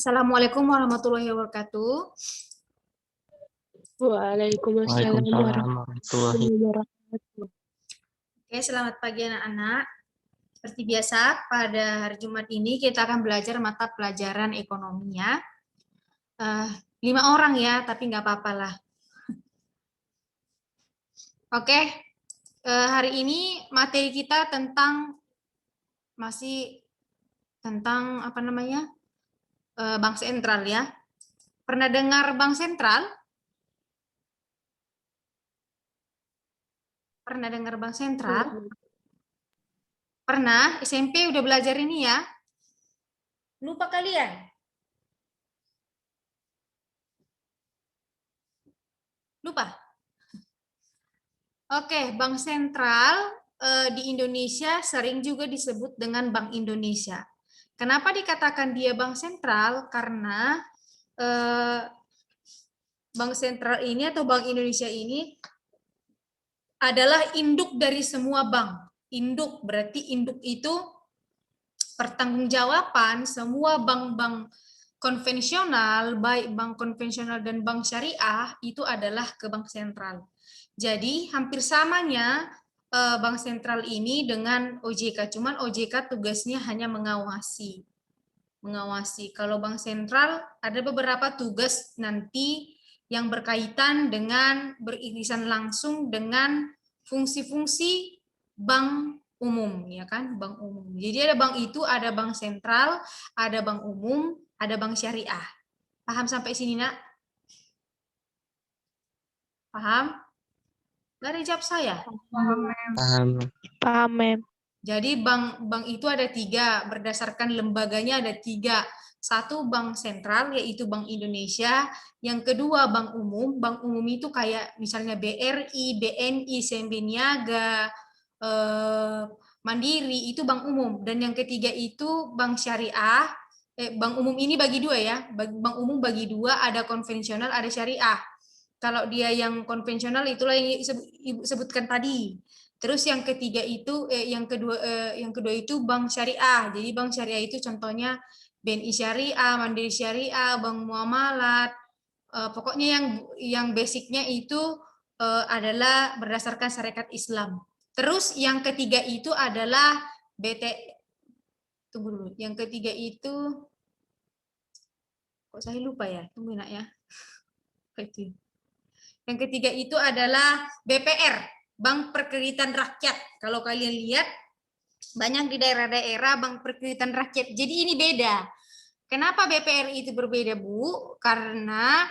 Assalamualaikum warahmatullahi wabarakatuh. Waalaikumsalam Waalaikumsalam warahmatullahi. warahmatullahi wabarakatuh. Oke, selamat pagi anak-anak. Seperti biasa, pada hari Jumat ini kita akan belajar mata pelajaran ekonomi ya. 5 orang ya, tapi nggak apa-apa lah. Oke, hari ini materi kita masih tentang apa namanya? Bank sentral ya. Pernah dengar bank sentral? Pernah dengar bank sentral? Pernah? SMP udah belajar ini ya? Lupa kalian? Lupa? Oke, bank sentral di Indonesia sering juga disebut dengan Bank Indonesia. Kenapa dikatakan dia bank sentral? Karena bank sentral ini atau Bank Indonesia ini adalah induk dari semua bank. Induk berarti induk itu pertanggungjawaban semua bank-bank konvensional, baik bank konvensional dan bank syariah itu adalah ke bank sentral. Jadi hampir samanya bank sentral ini dengan OJK, cuman OJK tugasnya hanya mengawasi. Kalau bank sentral ada beberapa tugas nanti yang berkaitan dengan beririsan langsung dengan fungsi-fungsi bank umum, ya kan, bank umum. Jadi ada bank itu, ada bank sentral, ada bank umum, ada bank syariah. Paham sampai sini, Nak? Paham? Nggak ada jawab saya. Paham, Mem. Jadi bank itu ada 3, berdasarkan lembaganya ada 3. 1 bank sentral yaitu Bank Indonesia, yang kedua bank umum itu kayak misalnya BRI, BNI, SMB Niaga, Mandiri itu bank umum, dan yang ketiga itu bank syariah. Bank umum ini bagi 2 ya, bank umum bagi 2, ada konvensional, ada syariah. Kalau dia yang konvensional itulah yang Ibu sebutkan tadi. Terus yang ketiga itu yang kedua itu bank syariah. Jadi bank syariah itu contohnya BNI Syariah, Mandiri Syariah, Bank Muamalat. Pokoknya yang basicnya itu adalah berdasarkan syariat Islam. Terus yang ketiga itu adalah tunggu dulu. Yang ketiga itu kok saya lupa ya? Tunggu nak ya. Yang ketiga itu adalah BPR, Bank Perkreditan Rakyat. Kalau kalian lihat, banyak di daerah-daerah Bank Perkreditan Rakyat. Jadi ini beda. Kenapa BPR itu berbeda, Bu? Karena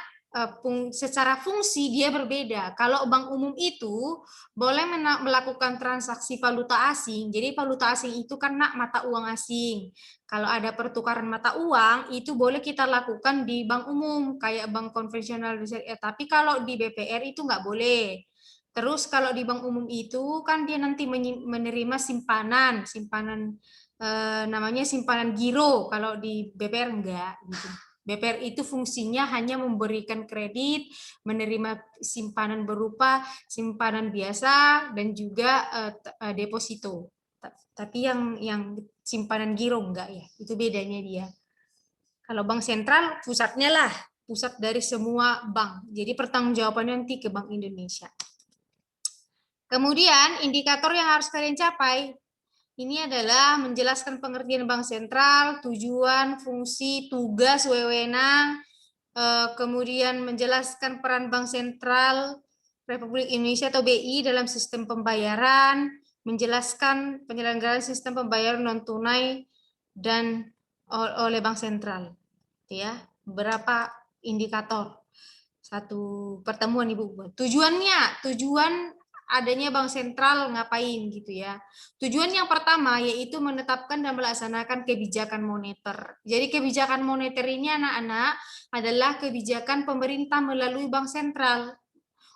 secara fungsi dia berbeda. Kalau bank umum itu boleh melakukan transaksi valuta asing. Jadi valuta asing itu kan mata uang asing. Kalau ada pertukaran mata uang itu boleh kita lakukan di bank umum kayak bank konvensional. Tapi kalau di BPR itu nggak boleh. Terus kalau di bank umum itu kan dia nanti menerima simpanan namanya simpanan giro. Kalau di BPR enggak gitu. BPR itu fungsinya hanya memberikan kredit, menerima simpanan berupa simpanan biasa dan juga deposito. Tapi yang simpanan giro enggak ya, itu bedanya dia. Kalau bank sentral pusatnya lah, pusat dari semua bank. Jadi pertanggungjawabannya nanti ke Bank Indonesia. Kemudian indikator yang harus kalian capai ini adalah menjelaskan pengertian bank sentral, tujuan, fungsi, tugas, wewenang, kemudian menjelaskan peran bank sentral Republik Indonesia atau BI dalam sistem pembayaran, menjelaskan penyelenggaraan sistem pembayaran non tunai dan oleh bank sentral. Ya, beberapa indikator satu pertemuan Ibu buat. Tujuan adanya bank sentral ngapain gitu ya. Tujuan yang pertama yaitu menetapkan dan melaksanakan kebijakan moneter. Jadi kebijakan moneter ini anak-anak adalah kebijakan pemerintah melalui bank sentral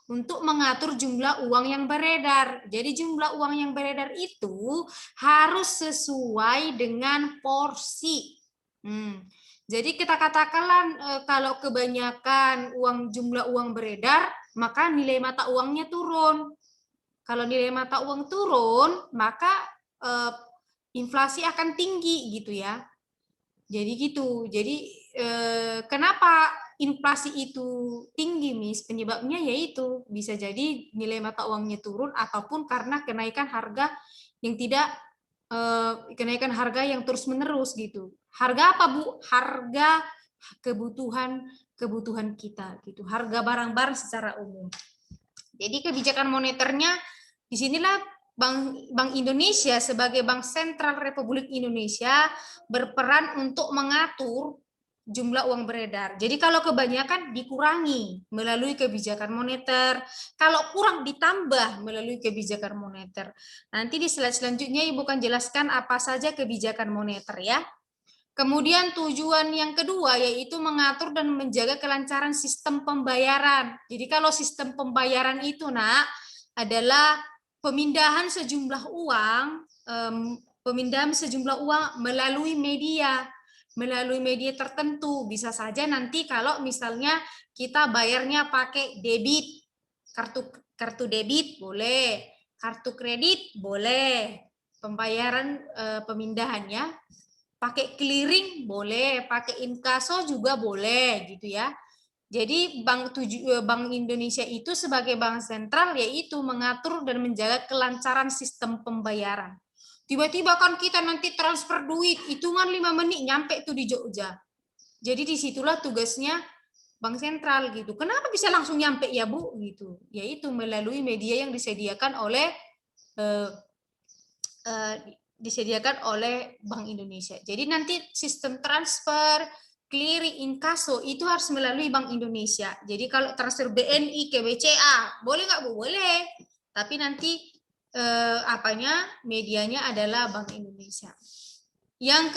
untuk mengatur jumlah uang yang beredar. Jadi jumlah uang yang beredar itu harus sesuai dengan porsi. Jadi kita katakanlah kalau kebanyakan jumlah uang beredar, maka nilai mata uangnya turun. Kalau nilai mata uang turun, maka inflasi akan tinggi gitu ya. Jadi gitu. Jadi kenapa inflasi itu tinggi, Miss? Penyebabnya yaitu bisa jadi nilai mata uangnya turun ataupun karena kenaikan harga yang tidak kenaikan harga yang terus-menerus gitu. Harga apa, Bu? Harga kebutuhan kita gitu. Harga barang-barang secara umum. Jadi kebijakan moneternya disinilah Bank Indonesia sebagai Bank Sentral Republik Indonesia berperan untuk mengatur jumlah uang beredar. Jadi kalau kebanyakan dikurangi melalui kebijakan moneter, kalau kurang ditambah melalui kebijakan moneter. Nanti di slide selanjutnya Ibu akan jelaskan apa saja kebijakan moneter ya. Kemudian tujuan yang kedua yaitu mengatur dan menjaga kelancaran sistem pembayaran. Jadi kalau sistem pembayaran itu adalah pemindahan sejumlah uang melalui media tertentu. Bisa saja nanti kalau misalnya kita bayarnya pakai debit, kartu debit boleh, kartu kredit boleh, pembayaran pemindahannya pakai clearing boleh, pakai inkaso juga boleh gitu ya. Jadi Bank Indonesia itu sebagai bank sentral yaitu mengatur dan menjaga kelancaran sistem pembayaran. Tiba-tiba kan kita nanti transfer duit, hitungan 5 menit nyampe tuh di Jogja. Jadi disitulah tugasnya bank sentral gitu. Kenapa bisa langsung nyampe ya Bu gitu? Yaitu melalui media yang disediakan oleh Bank Indonesia. Jadi nanti sistem transfer, clearing, inkaso itu harus melalui Bank Indonesia. Jadi kalau transfer BNI ke BCA, boleh nggak Bu? Boleh. Tapi nanti medianya adalah Bank Indonesia. Yang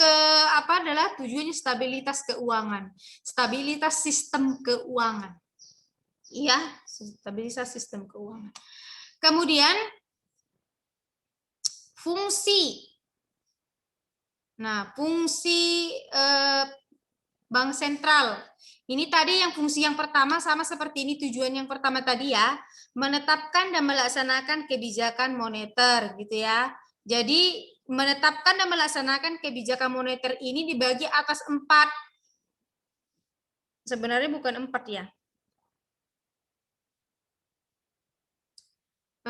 adalah tujuannya stabilitas keuangan, stabilitas sistem keuangan. Iya, stabilitas sistem keuangan. Kemudian fungsi. Nah, fungsi bank sentral. Ini tadi yang fungsi yang pertama sama seperti ini tujuan yang pertama tadi ya, menetapkan dan melaksanakan kebijakan moneter gitu ya. Jadi menetapkan dan melaksanakan kebijakan moneter ini dibagi atas 4. Sebenarnya bukan 4 ya.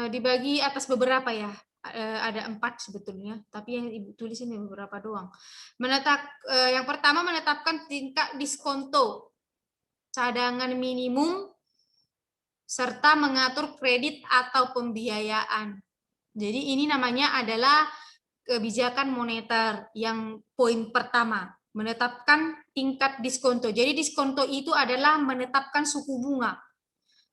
Dibagi atas beberapa ya. Ada 4 sebetulnya, tapi yang Ibu tulis ini beberapa doang. Yang pertama menetapkan tingkat diskonto, cadangan minimum, serta mengatur kredit atau pembiayaan. Jadi ini namanya adalah kebijakan moneter yang poin pertama, menetapkan tingkat diskonto. Jadi diskonto itu adalah menetapkan suku bunga.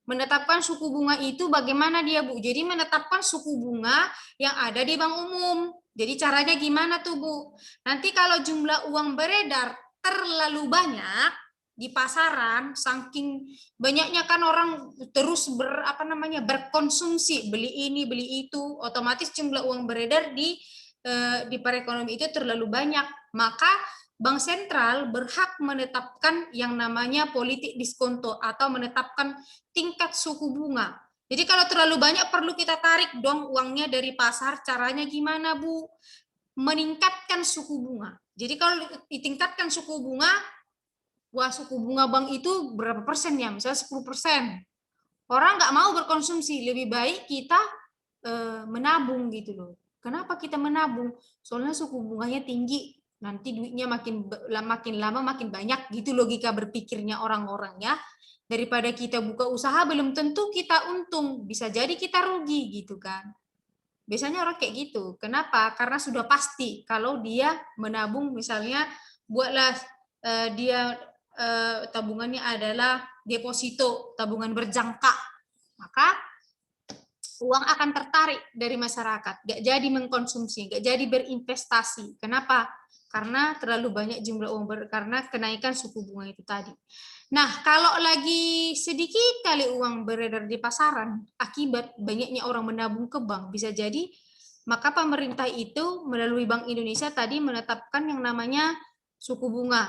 Menetapkan suku bunga itu bagaimana dia, Bu? Jadi menetapkan suku bunga yang ada di bank umum. Jadi caranya gimana tuh, Bu? Nanti kalau jumlah uang beredar terlalu banyak di pasaran, saking banyaknya kan orang terus berkonsumsi, beli ini, beli itu, otomatis jumlah uang beredar di perekonomian itu terlalu banyak. Maka Bank sentral berhak menetapkan yang namanya politik diskonto atau menetapkan tingkat suku bunga. Jadi kalau terlalu banyak perlu kita tarik dong uangnya dari pasar. Caranya gimana, Bu? Meningkatkan suku bunga. Jadi kalau ditingkatkan suku bunga, suku bunga bank itu berapa persen ya? Misalnya 10%. Orang nggak mau berkonsumsi, lebih baik kita menabung gitu loh. Kenapa kita menabung? Soalnya suku bunganya tinggi. Nanti duitnya makin lama makin banyak gitu logika berpikirnya orang-orang ya. Daripada kita buka usaha belum tentu kita untung, bisa jadi kita rugi gitu kan. Biasanya orang kayak gitu. Kenapa? Karena sudah pasti kalau dia menabung misalnya buatlah dia tabungannya adalah deposito, tabungan berjangka. Maka uang akan tertarik dari masyarakat, nggak jadi mengkonsumsi, nggak jadi berinvestasi. Kenapa? Karena terlalu banyak jumlah uang karena kenaikan suku bunga itu tadi. Nah, kalau lagi sedikit kali uang beredar di pasaran, akibat banyaknya orang menabung ke bank, bisa jadi maka pemerintah itu melalui Bank Indonesia tadi menetapkan yang namanya suku bunga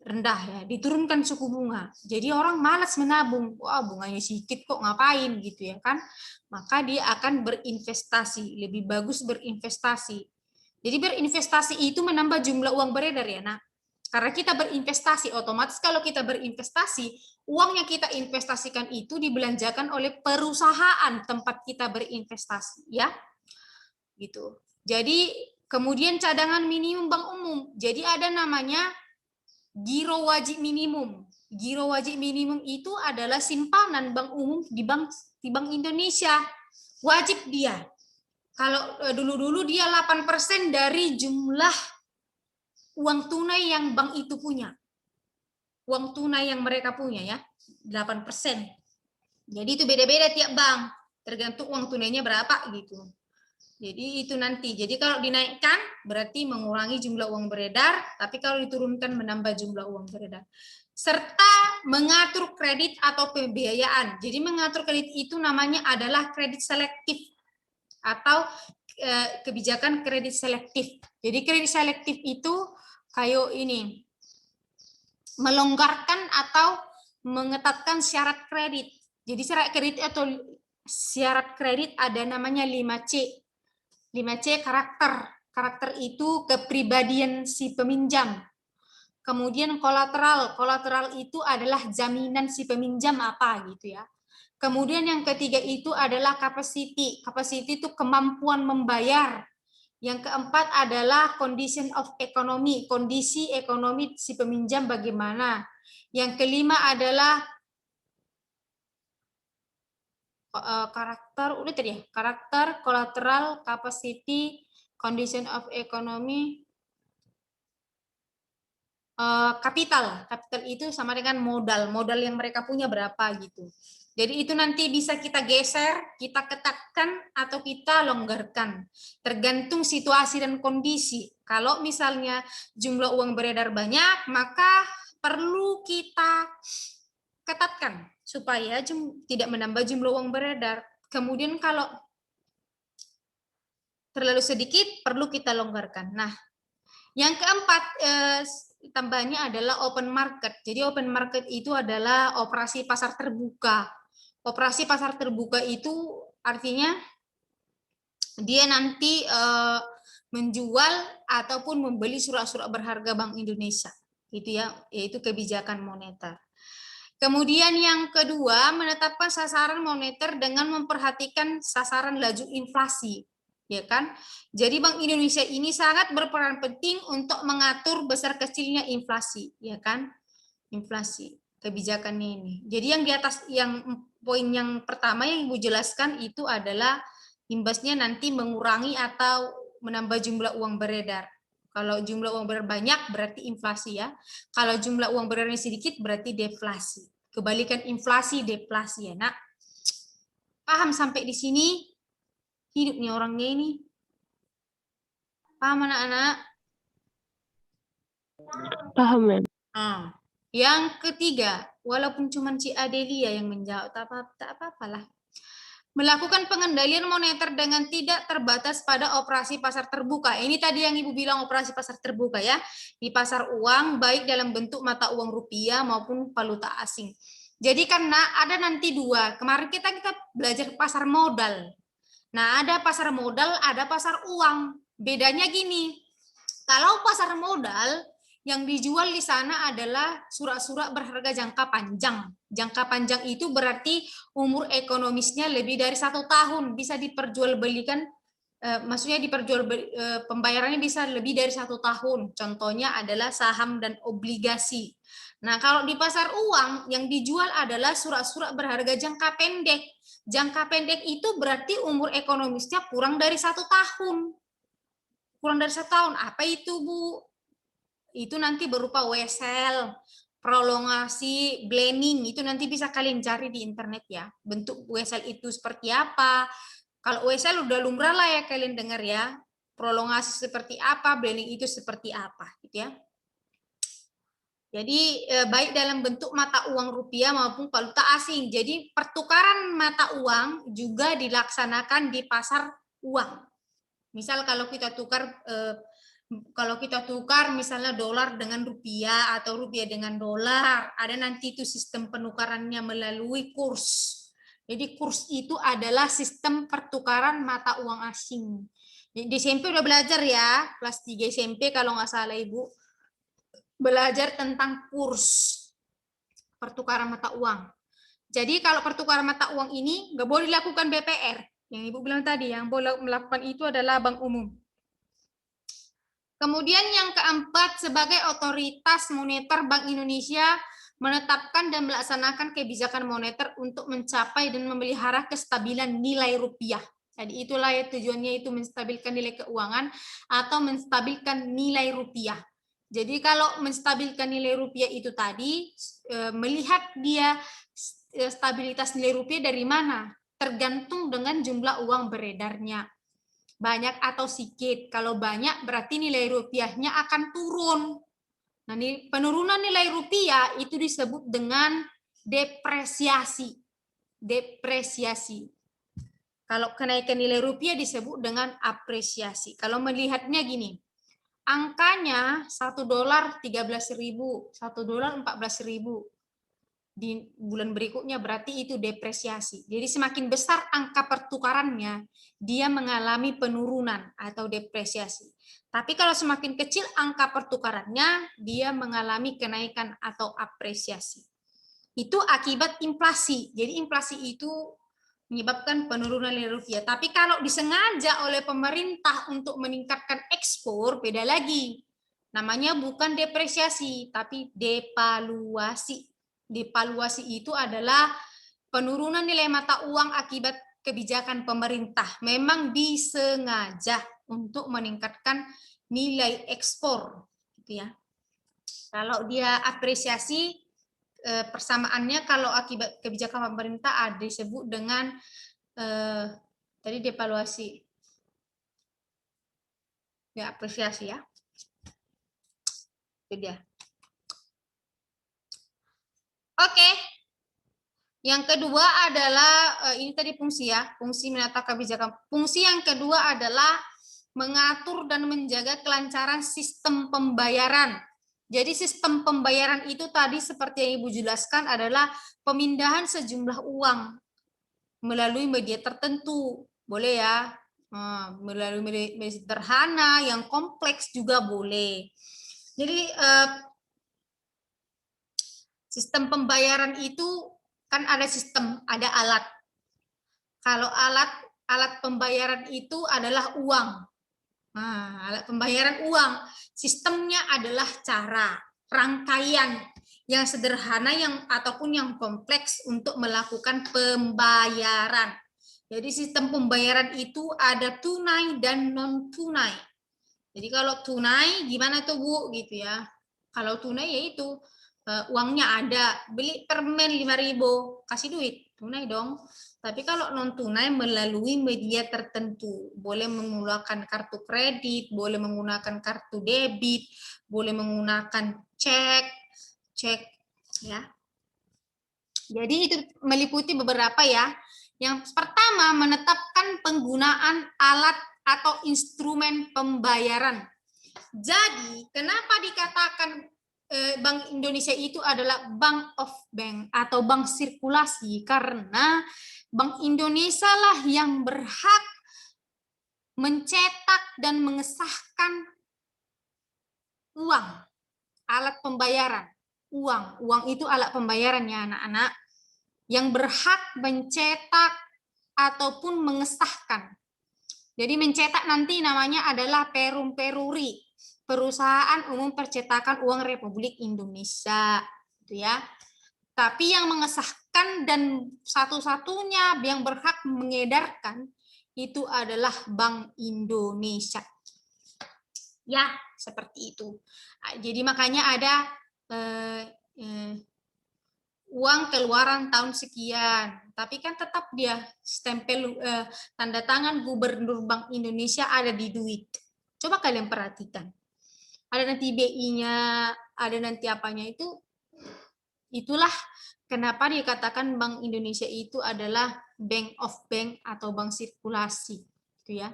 rendah ya, diturunkan suku bunga. Jadi orang malas menabung, wah bunganya sedikit kok ngapain gitu ya kan. Maka dia akan berinvestasi, lebih bagus berinvestasi. Jadi berinvestasi itu menambah jumlah uang beredar ya, Nak. Karena kita berinvestasi, otomatis kalau kita berinvestasi, uang yang kita investasikan itu dibelanjakan oleh perusahaan tempat kita berinvestasi, ya. Gitu. Jadi kemudian cadangan minimum bank umum. Jadi ada namanya giro wajib minimum. Giro wajib minimum itu adalah simpanan bank umum di Bank Indonesia. Wajib dia. Kalau dulu-dulu dia 8% dari jumlah uang tunai yang bank itu punya. Uang tunai yang mereka punya, ya. 8%. Jadi itu beda-beda tiap bank. Tergantung uang tunainya berapa gitu. Jadi itu nanti. Jadi kalau dinaikkan berarti mengurangi jumlah uang beredar, tapi kalau diturunkan menambah jumlah uang beredar. Serta mengatur kredit atau pembiayaan. Jadi mengatur kredit itu namanya adalah kredit selektif atau kebijakan kredit selektif. Jadi kredit selektif itu kayak ini, melonggarkan atau mengetatkan syarat kredit. Jadi syarat kredit atau syarat kredit ada namanya 5C. 5C karakter. Karakter itu kepribadian si peminjam. Kemudian kolateral. Kolateral itu adalah jaminan si peminjam apa gitu ya. Kemudian yang ketiga itu adalah capacity. Capacity itu kemampuan membayar. Yang keempat adalah condition of economy. Kondisi ekonomi si peminjam bagaimana. Yang kelima adalah karakter, udah tadi ya, karakter, collateral, capacity, condition of economy, kapital. Kapital itu sama dengan modal yang mereka punya berapa gitu. Jadi itu nanti bisa kita geser, kita ketatkan atau kita longgarkan, tergantung situasi dan kondisi. Kalau misalnya jumlah uang beredar banyak, maka perlu kita ketatkan supaya tidak menambah jumlah uang beredar. Kemudian kalau terlalu sedikit, perlu kita longgarkan. Nah, yang keempat, tambahnya adalah open market. Jadi open market itu adalah operasi pasar terbuka. Operasi pasar terbuka itu artinya dia nanti menjual ataupun membeli surat-surat berharga Bank Indonesia. Itu ya, yaitu kebijakan moneter. Kemudian yang kedua, menetapkan sasaran moneter dengan memperhatikan sasaran laju inflasi, ya kan? Jadi Bank Indonesia ini sangat berperan penting untuk mengatur besar kecilnya inflasi, ya kan? Inflasi kebijakannya ini. Jadi yang di atas, yang poin yang pertama yang Ibu jelaskan itu adalah imbasnya nanti mengurangi atau menambah jumlah uang beredar. Kalau jumlah uang beredar banyak berarti inflasi ya. Kalau jumlah uang beredarnya sedikit berarti deflasi. Kebalikan inflasi deflasi ya, Nak. Paham sampai di sini? Hidupnya orangnya ini. Paham anak-anak? Paham, Mem. Yang ketiga, walaupun cuma Ci Adelia yang menjawab, tak apa-apalah. Melakukan pengendalian moneter dengan tidak terbatas pada operasi pasar terbuka. Ini tadi yang Ibu bilang operasi pasar terbuka ya. Di pasar uang, baik dalam bentuk mata uang rupiah maupun valuta asing. Jadi karena ada nanti dua. Kemarin kita belajar pasar modal. Nah, ada pasar modal, ada pasar uang. Bedanya gini. Kalau pasar modal, yang dijual di sana adalah surat-surat berharga jangka panjang. Jangka panjang itu berarti umur ekonomisnya lebih dari 1 tahun, bisa diperjualbelikan, maksudnya pembayarannya bisa lebih dari 1 tahun. Contohnya adalah saham dan obligasi. Nah, kalau di pasar uang yang dijual adalah surat-surat berharga jangka pendek. Jangka pendek itu berarti umur ekonomisnya kurang dari 1 tahun. Kurang dari 1 tahun. Apa itu, Bu? Itu nanti berupa wesel, prolongasi, blending, itu nanti bisa kalian cari di internet ya. Bentuk wesel itu seperti apa. Kalau wesel udah lumrah lah ya kalian dengar ya. Prolongasi seperti apa, blending itu seperti apa gitu ya. Jadi baik dalam bentuk mata uang rupiah maupun valuta asing. Jadi pertukaran mata uang juga dilaksanakan di pasar uang. Misal kalau kita tukar misalnya dolar dengan rupiah atau rupiah dengan dolar, ada nanti itu sistem penukarannya melalui kurs. Jadi kurs itu adalah sistem pertukaran mata uang asing. Di SMP udah belajar ya, kelas 3 SMP kalau nggak salah Ibu. belajar tentang kurs pertukaran mata uang. Jadi kalau pertukaran mata uang ini nggak boleh dilakukan BPR. Yang Ibu bilang tadi, yang boleh melakukan itu adalah bank umum. Kemudian yang keempat, sebagai otoritas moneter, Bank Indonesia menetapkan dan melaksanakan kebijakan moneter untuk mencapai dan memelihara kestabilan nilai rupiah. Jadi itulah ya tujuannya, itu menstabilkan nilai keuangan atau menstabilkan nilai rupiah. Jadi kalau menstabilkan nilai rupiah itu tadi, melihat dia stabilitas nilai rupiah dari mana? Tergantung dengan jumlah uang beredarnya. Banyak atau sedikit. Kalau banyak berarti nilai rupiahnya akan turun. Nah, penurunan nilai rupiah itu disebut dengan depresiasi. Depresiasi. Kalau kenaikan nilai rupiah disebut dengan apresiasi. Kalau melihatnya gini, angkanya $1 13.000, $1 14.000. Di bulan berikutnya berarti itu depresiasi. Jadi semakin besar angka pertukarannya, dia mengalami penurunan atau depresiasi. Tapi kalau semakin kecil angka pertukarannya, dia mengalami kenaikan atau apresiasi. Itu akibat inflasi. Jadi inflasi itu menyebabkan penurunan nilai rupiah. Tapi kalau disengaja oleh pemerintah untuk meningkatkan ekspor, beda lagi. Namanya bukan depresiasi, tapi devaluasi. Devaluasi itu adalah penurunan nilai mata uang akibat kebijakan pemerintah. Memang disengaja untuk meningkatkan nilai ekspor, gitu ya. Kalau dia apresiasi, persamaannya kalau akibat kebijakan pemerintah ada disebut dengan tadi devaluasi. Ya, apresiasi ya. Itu dia. Oke. Yang kedua adalah ini tadi fungsi ya, fungsi menata kebijakan. Fungsi yang kedua adalah mengatur dan menjaga kelancaran sistem pembayaran. Jadi sistem pembayaran itu tadi seperti yang Ibu jelaskan adalah pemindahan sejumlah uang melalui media tertentu. Boleh ya, melalui media sederhana, yang kompleks juga boleh. Jadi sistem pembayaran itu kan ada sistem, ada alat. Kalau alat pembayaran itu adalah uang. Nah, alat pembayaran uang. Sistemnya adalah cara, rangkaian yang sederhana yang ataupun yang kompleks untuk melakukan pembayaran. Jadi sistem pembayaran itu ada tunai dan non tunai. Jadi kalau tunai gimana tuh Bu gitu ya. Kalau tunai yaitu uangnya ada, beli permen 5.000, kasih duit, tunai dong. Tapi kalau non tunai melalui media tertentu, boleh menggunakan kartu kredit, boleh menggunakan kartu debit, boleh menggunakan cek ya. Jadi itu meliputi beberapa ya. Yang pertama, menetapkan penggunaan alat atau instrumen pembayaran. Jadi, kenapa dikatakan Bank Indonesia itu adalah Bank of Bank atau bank sirkulasi? Karena Bank Indonesia lah yang berhak mencetak dan mengesahkan uang, alat pembayaran. Uang itu alat pembayaran ya anak-anak. Yang berhak mencetak ataupun mengesahkan. Jadi mencetak nanti namanya adalah Perum Peruri, Perusahaan Umum Percetakan Uang Republik Indonesia, gitu ya. Tapi yang mengesahkan dan satu-satunya yang berhak mengedarkan itu adalah Bank Indonesia. Ya, seperti itu. Jadi makanya ada uang keluaran tahun sekian, tapi kan tetap dia stempel tanda tangan Gubernur Bank Indonesia ada di duit. Coba kalian perhatikan. Ada nanti BI-nya, ada nanti apanya itu. Itulah kenapa dikatakan Bank Indonesia itu adalah Bank of Bank atau bank sirkulasi, gitu ya.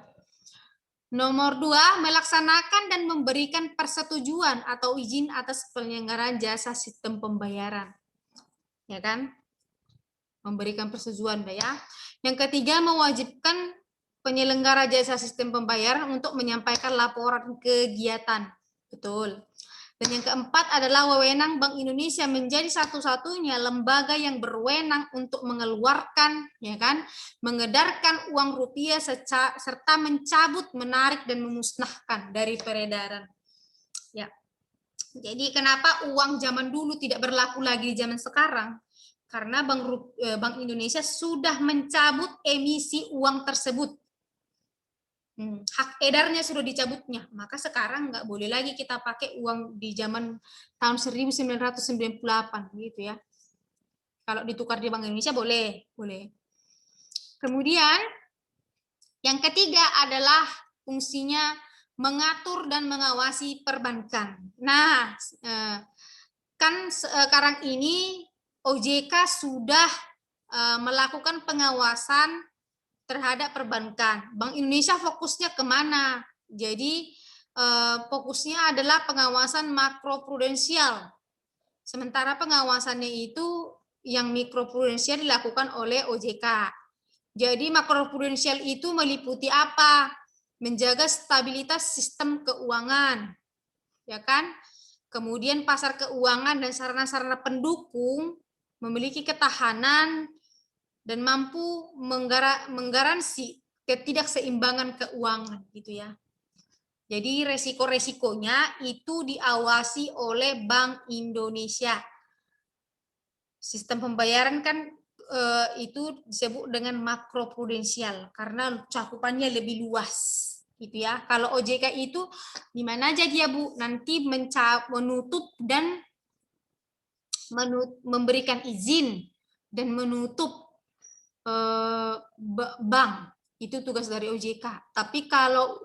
Nomor 2, melaksanakan dan memberikan persetujuan atau izin atas penyelenggaraan jasa sistem pembayaran. Ya kan? Memberikan persetujuan ya. Yang ketiga, mewajibkan penyelenggara jasa sistem pembayaran untuk menyampaikan laporan kegiatan. Betul. Dan yang keempat adalah wewenang Bank Indonesia menjadi satu-satunya lembaga yang berwenang untuk mengeluarkan, ya kan, mengedarkan uang rupiah serta mencabut, menarik dan memusnahkan dari peredaran. Ya. Jadi kenapa uang zaman dulu tidak berlaku lagi di zaman sekarang? Karena Bank Indonesia sudah mencabut emisi uang tersebut. Hak edarnya sudah dicabutnya, maka sekarang nggak boleh lagi kita pakai uang di zaman tahun 1998 gitu ya. Kalau ditukar di Bank Indonesia boleh. Kemudian yang ketiga adalah fungsinya mengatur dan mengawasi perbankan. Nah, kan sekarang ini OJK sudah melakukan pengawasan terhadap perbankan. Bank Indonesia fokusnya kemana? Jadi fokusnya adalah pengawasan makroprudensial. Sementara pengawasannya itu yang mikroprudensial dilakukan oleh OJK. Jadi makroprudensial itu meliputi apa? Menjaga stabilitas sistem keuangan, ya kan? Kemudian pasar keuangan dan sarana-sarana pendukung memiliki ketahanan dan mampu menggaransi ketidakseimbangan keuangan gitu ya. Jadi resiko-resikonya itu diawasi oleh Bank Indonesia. Sistem pembayaran kan itu disebut dengan makroprudensial karena cakupannya lebih luas gitu ya. Kalau OJK itu di mana aja dia Bu? Nanti menutup dan memberikan izin dan menutup bank, itu tugas dari OJK. Tapi kalau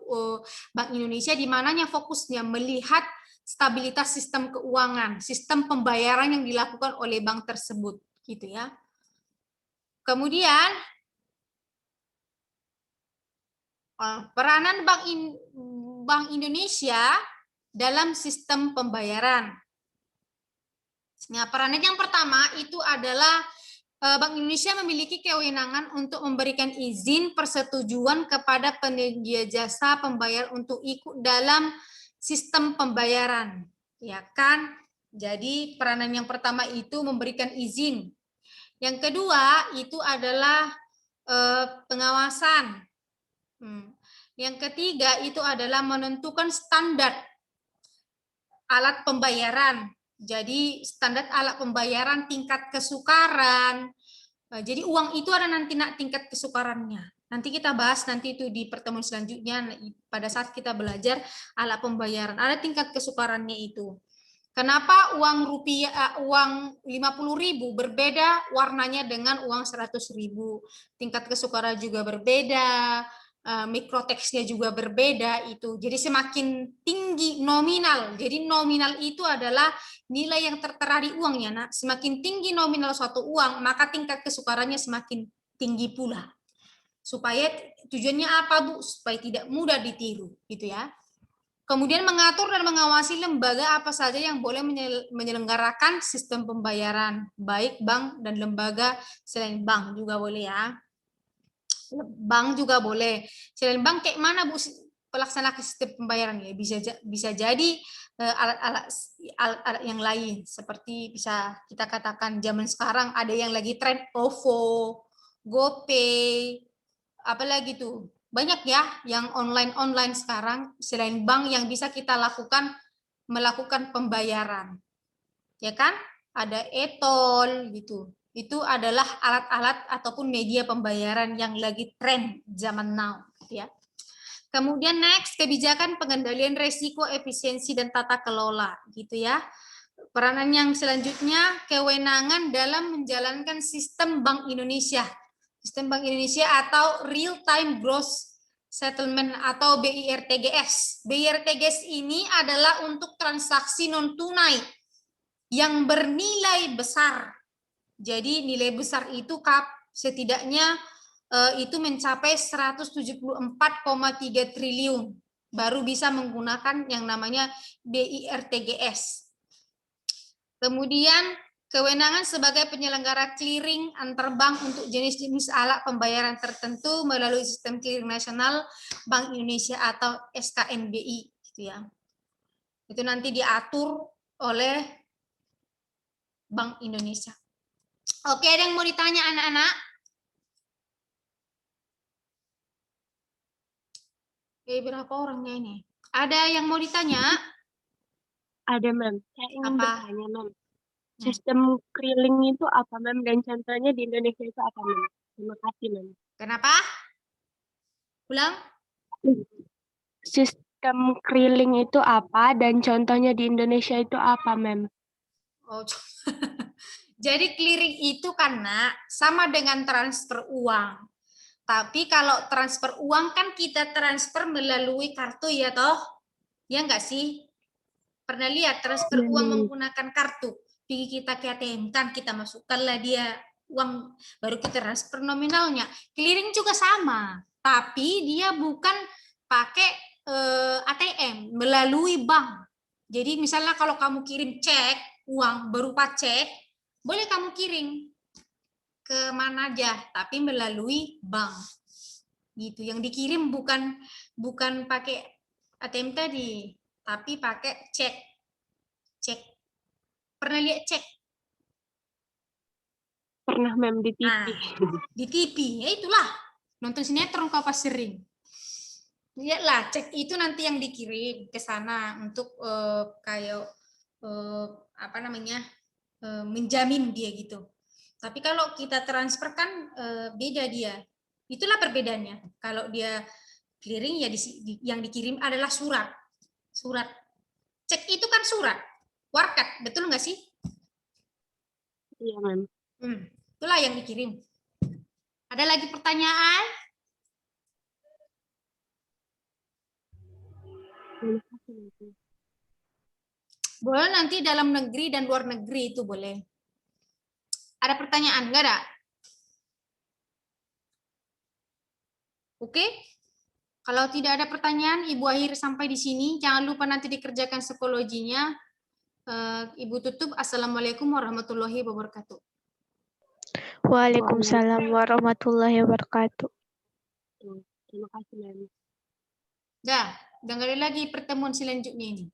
Bank Indonesia di mananya fokusnya melihat stabilitas sistem keuangan, sistem pembayaran yang dilakukan oleh bank tersebut, gitu ya. Kemudian peranan Bank Indonesia dalam sistem pembayaran. Nah, peranan yang pertama itu adalah Bank Indonesia memiliki kewenangan untuk memberikan izin persetujuan kepada penyedia jasa pembayar untuk ikut dalam sistem pembayaran, ya kan? Jadi peranan yang pertama itu memberikan izin. Yang kedua itu adalah pengawasan. Yang ketiga itu adalah menentukan standar alat pembayaran. Jadi standar alat pembayaran tingkat kesukaran. Jadi uang itu ada nanti tingkat kesukarannya. Nanti kita bahas nanti itu di pertemuan selanjutnya pada saat kita belajar alat pembayaran. Ada tingkat kesukarannya itu. Kenapa uang rupiah, uang 50.000 berbeda warnanya dengan uang 100.000? Tingkat kesukaran juga berbeda. Mikroteksnya juga berbeda itu. Jadi semakin tinggi nominal. Jadi nominal itu adalah nilai yang tertera di uang ya, Nak. Semakin tinggi nominal suatu uang, maka tingkat kesukarannya semakin tinggi pula. Supaya tujuannya apa, Bu? Supaya tidak mudah ditiru, gitu ya. Kemudian mengatur dan mengawasi lembaga apa saja yang boleh menyelenggarakan sistem pembayaran, baik bank dan lembaga selain bank juga boleh ya. Bank juga boleh. Selain bank kayak mana Bu pelaksana sistem pembayaran ya? Bisa jadi alat-alat yang lain seperti bisa kita katakan zaman sekarang ada yang lagi tren OVO, GoPay, apalagi tuh. Banyak ya yang online sekarang selain bank yang bisa kita melakukan pembayaran. Ya kan? Ada e-tol gitu. Itu adalah alat-alat ataupun media pembayaran yang lagi tren zaman now, gitu ya. Kemudian next, kebijakan pengendalian risiko, efisiensi dan tata kelola, gitu ya. Peranan yang selanjutnya, kewenangan dalam menjalankan sistem Bank Indonesia. Sistem Bank Indonesia atau Real Time Gross Settlement atau BIRTGS. BIRTGS ini adalah untuk transaksi non tunai yang bernilai besar. Jadi nilai besar itu setidaknya itu mencapai 174,3 triliun baru bisa menggunakan yang namanya BIRTGS. Kemudian kewenangan sebagai penyelenggara clearing antar bank untuk jenis-jenis alat pembayaran tertentu melalui sistem clearing nasional Bank Indonesia atau SKNBI gitu ya. Itu nanti diatur oleh Bank Indonesia. Oke, ada yang mau ditanya anak-anak? Berapa orangnya ini? Ada yang mau ditanya? Ada, Mem. Saya ingin Apa? bertanya, Mem. Sistem keriling itu apa, Mem? Dan contohnya di Indonesia itu apa, Mem? Terima kasih, Mem. Kenapa? Ulang? Sistem keriling itu apa? Dan contohnya di Indonesia itu apa, Mem? Oh, jadi clearing itu karena sama dengan transfer uang. Tapi kalau transfer uang kan kita transfer melalui kartu ya toh? Ya enggak sih? Pernah lihat transfer uang menggunakan kartu? Pergi kita ke ATM kan kita masukkanlah dia uang baru kita transfer nominalnya. Clearing juga sama, tapi dia bukan pakai ATM melalui bank. Jadi misalnya kalau kamu kirim cek uang berupa cek, boleh kamu kirim ke mana aja, tapi melalui bank. Gitu. Yang dikirim bukan pakai ATM tadi, tapi pakai cek. Cek. Pernah lihat cek? Pernah, Mem, di TV. Nah, di TV. Ya itulah. Nonton sinetron kau pas sering. Lihatlah, cek itu nanti yang dikirim ke sana untuk kayak apa namanya? Menjamin dia gitu. Tapi kalau kita transfer kan beda dia. Itulah perbedaannya. Kalau dia clearing ya yang dikirim adalah surat. Surat. Cek itu kan surat. Warkat, betul nggak sih? Iya, Mem. Itulah yang dikirim. Ada lagi pertanyaan? Boleh nanti dalam negeri dan luar negeri itu boleh. Ada pertanyaan? Nggak ada? Oke? Kalau tidak ada pertanyaan, Ibu akhir sampai di sini. Jangan lupa nanti dikerjakan psikologinya. Ibu tutup. Assalamualaikum warahmatullahi wabarakatuh. Waalaikumsalam warahmatullahi wabarakatuh. Terima kasih, Mem. Dah, nggak ada lagi pertemuan selanjutnya ini.